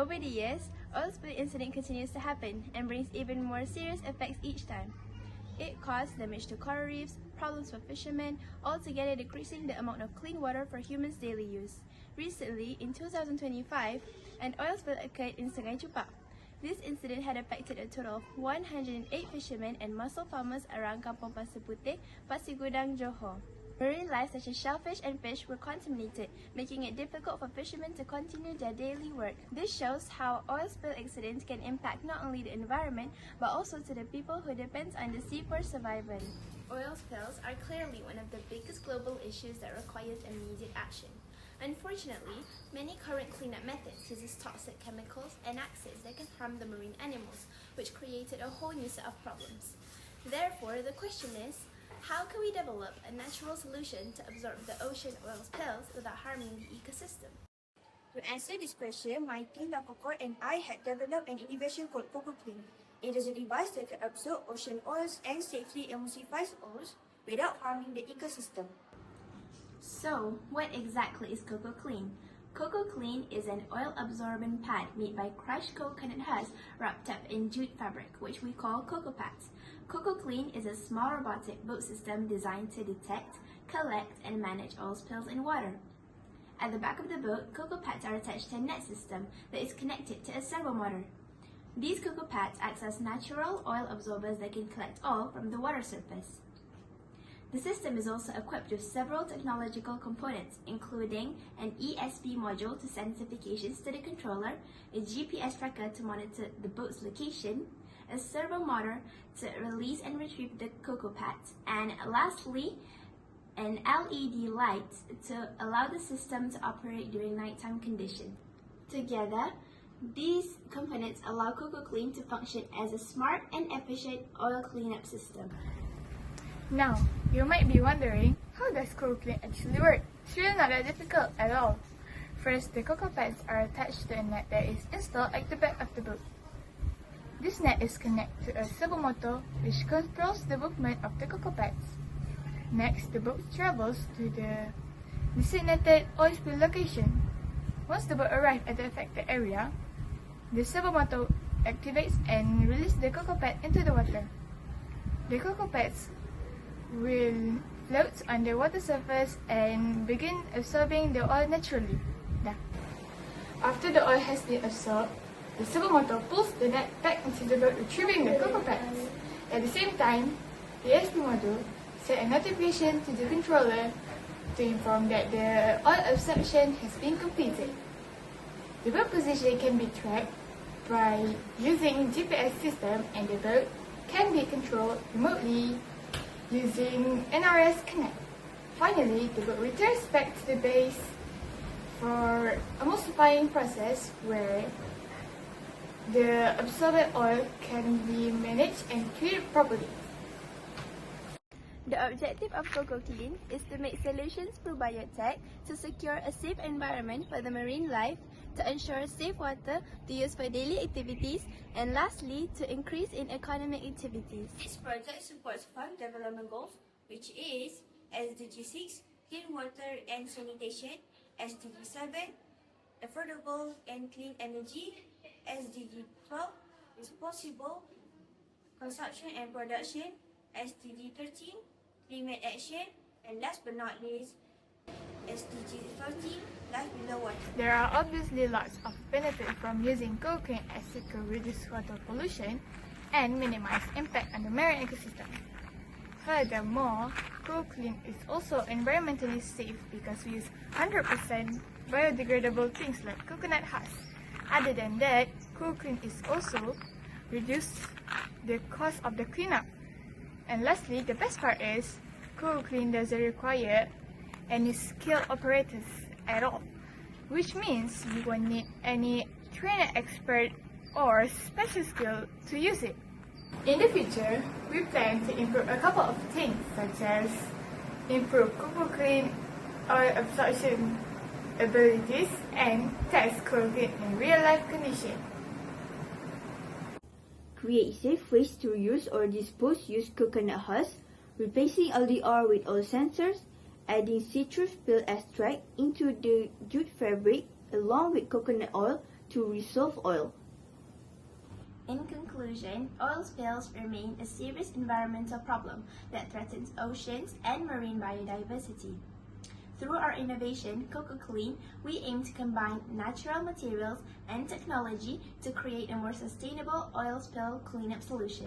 Over the years, oil spill incident continues to happen and brings even more serious effects each time. It caused damage to coral reefs, problems for fishermen, altogether decreasing the amount of clean water for humans' daily use. Recently, in 2025, an oil spill occurred in Sungai Chupak. This incident had affected a total of 108 fishermen and mussel farmers around Kampung Pasir Putih, Pasir Gudang, Johor. Marine life such as shellfish and fish were contaminated, making it difficult for fishermen to continue their daily work. This shows how oil spill accidents can impact not only the environment, but also to the people who depend on the sea for survival. Oil spills are clearly one of the biggest global issues that requires immediate action. Unfortunately, many current cleanup methods use toxic chemicals and acids that can harm the marine animals, which created a whole new set of problems. Therefore, the question is, how can we develop a natural solution to absorb the ocean oil spills without harming the ecosystem? To answer this question, my team, Coco, and I had developed an innovation called CocoClean. It is a device that can absorb ocean oils and safely emulsifies oils without harming the ecosystem. So, what exactly is CocoClean? CocoClean is an oil-absorbent pad made by crushed coconut husks wrapped up in jute fabric, which we call Coco Pads. CocoClean is a small robotic boat system designed to detect, collect, and manage oil spills in water. At the back of the boat, Coco Pads are attached to a net system that is connected to a servo motor. These Coco Pads act as natural oil absorbers that can collect oil from the water surface. The system is also equipped with several technological components, including an ESP module to send notifications to the controller, a GPS tracker to monitor the boat's location, a servo motor to release and retrieve the Coco Pads, and lastly, an LED light to allow the system to operate during nighttime conditions. Together, these components allow CocoClean to function as a smart and efficient oil cleanup system. Now, you might be wondering, how does CocoClean actually work? It's really not that difficult at all. First, the Coco Pads are attached to a net that is installed at the back of the boat. This net is connected to a servo motor which controls the movement of the Coco Pads. Next, the boat travels to the designated oil spill location. Once the boat arrives at the affected area, the servo motor activates and releases the Coco Pad into the water. The Coco Pads will float on the water surface and begin absorbing the oil naturally. After the oil has been absorbed, the servo motor pulls the net back into the boat, retrieving the Coco Pads. At the same time, the ESP module sends a notification to the controller to inform that the oil absorption has been completed. The boat position can be tracked by using GPS system, and the boat can be controlled remotely using NRS Connect. Finally, the boat returns back to the base for emulsifying process where the absorbed oil can be managed and cleared properly. The objective of CocoClean is to make solutions through biotech to secure a safe environment for the marine life, to ensure safe water to use for daily activities, and lastly, to increase in economic activities. This project supports 5 development goals, which is SDG 6, clean water and sanitation, SDG 7, affordable and clean energy, SDG 12, responsible consumption and production, SDG 13, climate action, and last but not least, SDG 14, life below water. There are obviously lots of benefits from using CocoClean as it could reduce water pollution and minimize impact on the marine ecosystem. Furthermore, CocoClean is also environmentally safe because we use 100% biodegradable things like coconut husks. Other than that, CocoClean is also reduce the cost of the cleanup. And lastly, the best part is, CocoClean doesn't require any skilled operators at all, which means you won't need any trained expert or special skill to use it. In the future, we plan to improve a couple of things, such as improve CocoClean oil absorption abilities and test CocoClean in real-life conditions. Create safe ways to reuse or dispose used coconut husks, replacing LDR with oil sensors, adding citrus peel extract into the jute fabric along with coconut oil to to resolve oil. In conclusion, oil spills remain a serious environmental problem that threatens oceans and marine biodiversity. Through our innovation, CocoClean, we aim to combine natural materials and technology to create a more sustainable oil spill cleanup solution.